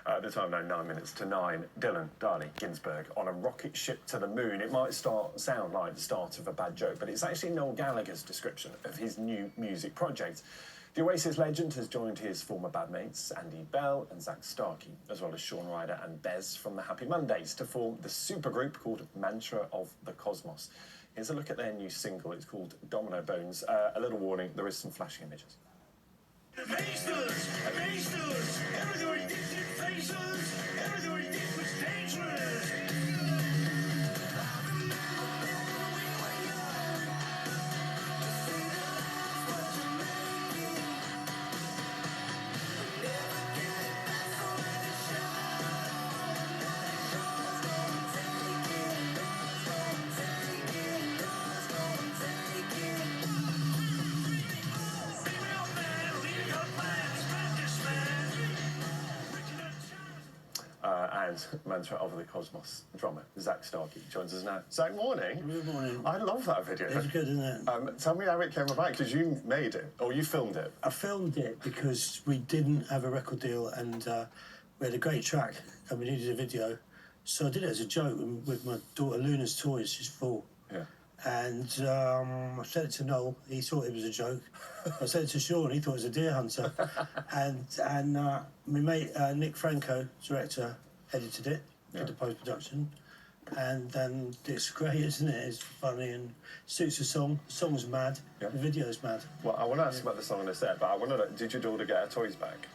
At the time now, 9 minutes to 9. Dylan, Darley, Ginsberg on a rocket ship to the moon. It might sound like the start of a bad joke, but it's actually Noel Gallagher's description of his new music project. The Oasis legend has joined his former bandmates Andy Bell and Zac Starkey, as well as Shaun Ryder and Bez from the Happy Mondays, to form the supergroup called Mantra of the Cosmos. Here's a look at their new single. It's called Domino Bones. A little warning, there is some flashing images. Amazed us, everything we did faces, everything we did was dangerous. And Mantra of the Cosmos drummer Zac Starkey joins us now. Zac, morning. Good morning. I love that video. It's good, isn't it? Tell me how it came about, because you made it, or you filmed it. I filmed it because we didn't have a record deal, and we had a great track and we needed a video. So I did it as a joke with my daughter Luna's toys. She's 4. Yeah. And I said it to Noel. He thought it was a joke. I said it to Shaun. He thought it was a deer hunter. and my mate Nick Franco, director, edited it, did the post-production, and it's great, isn't it? It's funny and suits the song. The song's mad, the video's mad. Well, I want to ask about the song in a sec, but I want to know, did your daughter get her toys back?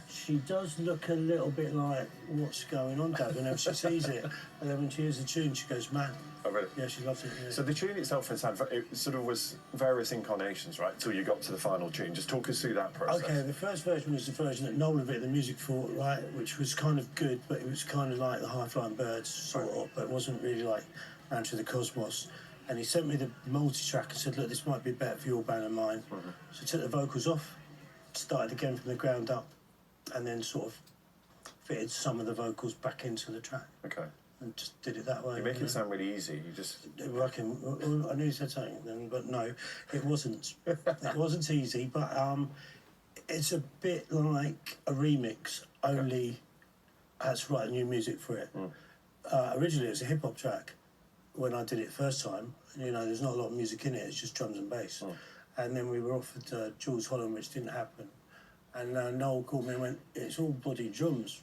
She does look a little bit like, what's going on, Dad, whenever she sees it. And then when she hears the tune, she goes mad. Oh, really? Yeah, she loves it. Yeah. So the tune itself has had, it sort of was various incarnations, right, till you got to the final tune. Just talk us through that process. Okay, the first version was the version that Noel had written the music for, right, which was kind of good, but it was kind of like the High Flying Birds, sort of, but it wasn't really like Mantra of the Cosmos. And he sent me the multi-track and said, look, this might be better for your band and mine. So I took the vocals off, started again from the ground up, and then sort of fitted some of the vocals back into the track. Okay. And just did it that way. You make it sound really easy. You just... I knew you said something then, but no, it wasn't. It wasn't easy, but it's a bit like a remix, only has to write new music for it. Originally it was a hip-hop track when I did it first time. You know, there's not a lot of music in it, it's just drums and bass. And then we were offered Jules Holland, which didn't happen. And Noel called me and went, it's all bloody drums.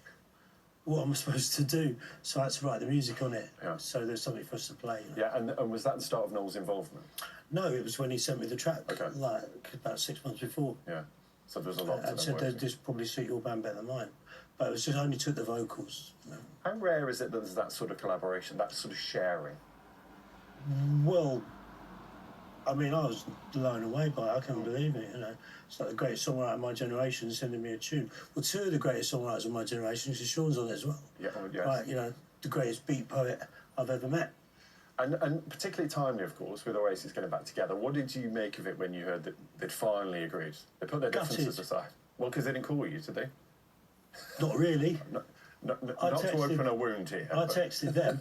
What am I supposed to do? So I had to write the music on it. Yeah. So there's something for us to play. You know? Yeah, and was that the start of Noel's involvement? No, it was when he sent me the track, like about 6 months before. Yeah, so there's a lot to and said this probably suit your band better than mine. But it was just only took the vocals. You know? How rare is it that there's that sort of collaboration, that sort of sharing? Well, I mean, I was blown away by it. I couldn't believe it, you know. It's like the greatest songwriter of my generation sending me a tune. Well, 2 of the greatest songwriters of my generation, because Shaun's on it as well. Yeah, yes. Right, you know, the greatest beat poet I've ever met. And particularly timely, of course, with Oasis getting back together. What did you make of it when you heard that they'd finally agreed? They put their differences aside. Well, because they didn't call you, did they? Not really. Not to open a wound here. I texted them.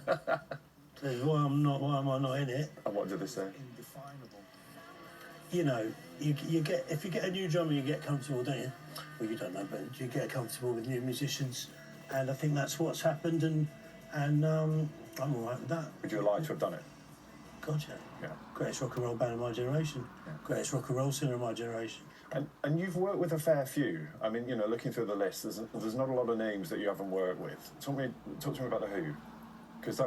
Why am I not in it? And what did they say? Indefinable. You know, you get, if you get a new drummer, you get comfortable, don't you? Well, you don't know, but you get comfortable with new musicians, and I think that's what's happened, and I'm all right with that. Would you like to have done it? God, yeah. Yeah. Greatest rock and roll band of my generation. Yeah. Greatest rock and roll singer of my generation. And you've worked with a fair few. I mean, you know, looking through the list, there's not a lot of names that you haven't worked with. Talk to me about the Who. Because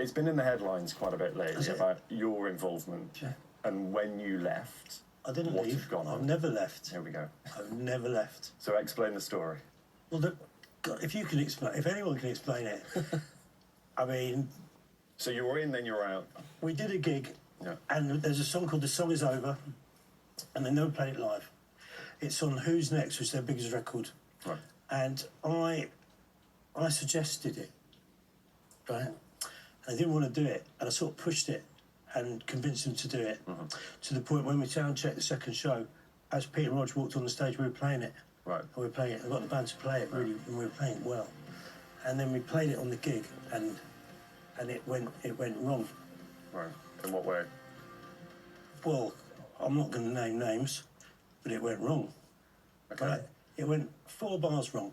it's been in the headlines quite a bit lately about your involvement and when you left. I didn't leave. I've never left. Here we go. I've never left. So explain the story. Well, if you can explain, if anyone can explain it, I mean. So you were in, then you were out. We did a gig, and there's a song called "The Song Is Over," and they never played it live. It's on Who's Next, which is their biggest record, and I suggested it. Right? And I didn't want to do it, and I sort of pushed it and convinced him to do it, to the point when we sound checked the second show, as Peter and Roger walked on the stage, we were playing it. Right. And we were playing it. I got the band to play it really, and we were playing it well. And then we played it on the gig, and it went wrong. Right. In what way? Well, I'm not going to name names, but it went wrong. Okay. Right? It went 4 bars wrong.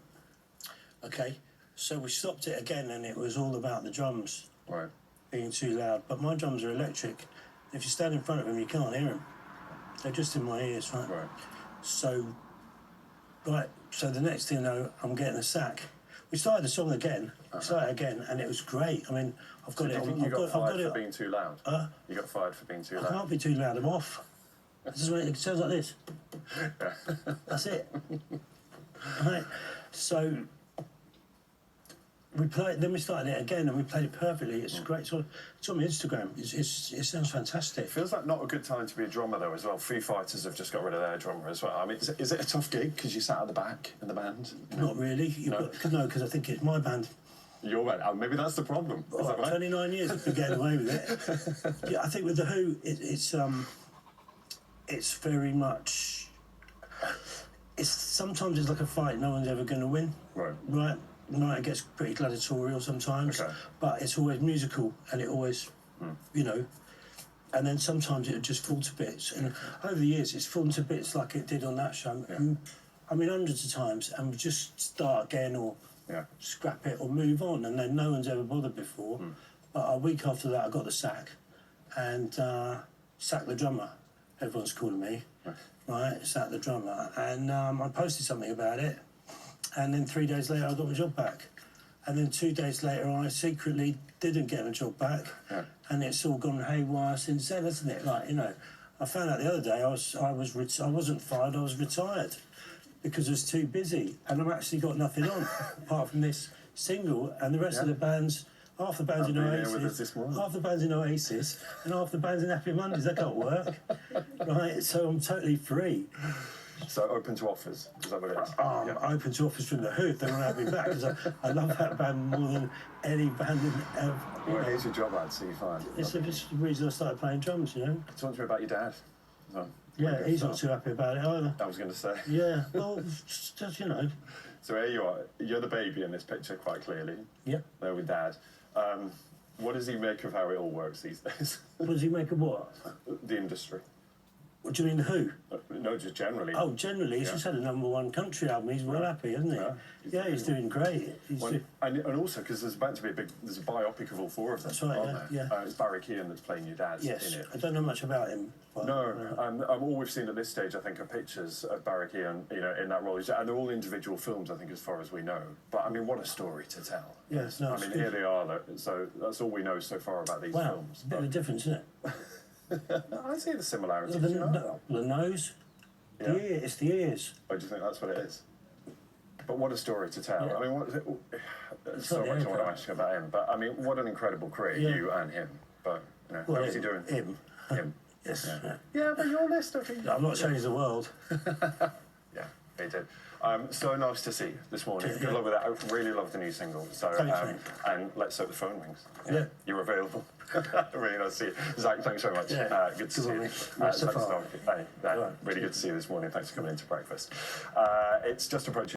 Okay, so we stopped it again, and it was all about the drums Right. being too loud. But my drums are electric. If you stand in front of them, you can't hear them. They're just in my ears, right? Right. So the next thing you know, I'm getting a sack. We started the song again, and it was great. I mean, I've got Do it you on. think you got fired for it. being too loud? You got fired for being too I loud? can't be too loud. I'm off. This is what it sounds like. This. That's it. Right. So we played. Then we started it again, and we played it perfectly. It's great. It's on my Instagram. It sounds fantastic. Feels like not a good time to be a drummer though as well. Foo Fighters have just got rid of their drummer as well. I mean, is it a tough gig because you sat at the back in the band? Not really. No, because I think it's my band. Your band. Oh, maybe that's the problem. Is that right? 29 years I've been getting away with it. Yeah, I think with the Who, it's very much. Sometimes it's like a fight. No one's ever going to win. Right. Right. Right. It gets pretty gladiatorial sometimes, Okay. but it's always musical, and it always, you know. And then sometimes it would just fall to bits. And over the years, it's fallen to bits like it did on that show. Yeah. I mean, hundreds of times, and we just start again or scrap it or move on, and then no one's ever bothered before. But a week after that, I got the sack, and sacked the drummer. Everyone's calling me, right? Sacked the drummer, and I posted something about it, and then 3 days later, I got my job back. And then 2 days later, I secretly didn't get my job back, and it's all gone haywire since then, hasn't it? Like, you know, I found out the other day I wasn't fired, I was retired because I was too busy, and I've actually got nothing on apart from this single, and the rest of the bands. Half the band's in Oasis, half the band's in Oasis, and half the band's in Happy Mondays. That can't work, right? So I'm totally free. So open to offers. Is that what it is? I'm open to offers from the Who if they want to have me back, because I love that band more than any band ever. Well, here's your job ad, so you find. It's the reason I started playing drums, you know. Talk to me about your dad. So, Yeah, he's not too happy about it either. I was going to say. Yeah, well, just, you know. So here you are. You're the baby in this picture, quite clearly. Yep. There with Dad. What does he make of how it all works these days? What does he make of what? The industry. What do you mean, the Who? No, just generally. Oh, generally, he's just had a #1 country album. He's well happy, hasn't he? Yeah, he's doing great. And also, because there's about to be there's a biopic of all four of them. That's right, aren't there? yeah. It's Barry Keoghan that's playing your dad Yes, in it. I don't know much about him. But, No, all we've seen at this stage, I think, are pictures of Barry Keoghan, you know, in that role, and they're all individual films, I think, as far as we know. But I mean, what a story to tell! Yes, no, I mean, here they are. So that's all we know so far about these wow, films. a bit of a difference, isn't it? I see the similarities. The, you know? the nose, the ear, it's the ears. Oh, do you think that's what it is? But what a story to tell. Yeah. I mean, so not the much I want to haircut. ask you about him. But I mean, what an incredible career, you and him. But, you know, Well, how's he doing? Him. Him. Yes. Yeah. Yeah, but your list of things. I'm not changing the world. Yeah, he did. So nice to see you this morning. Yeah. Good luck with that. I really love the new single. So, Thanks, mate. and let's hope the phone rings. Yeah. You're available. Really nice to see you. Zac, thanks very much. Yeah. Good to see you. Nice to Zac follow. Starkey. Really good to see you this morning. Thanks for coming into breakfast. It's just approaching.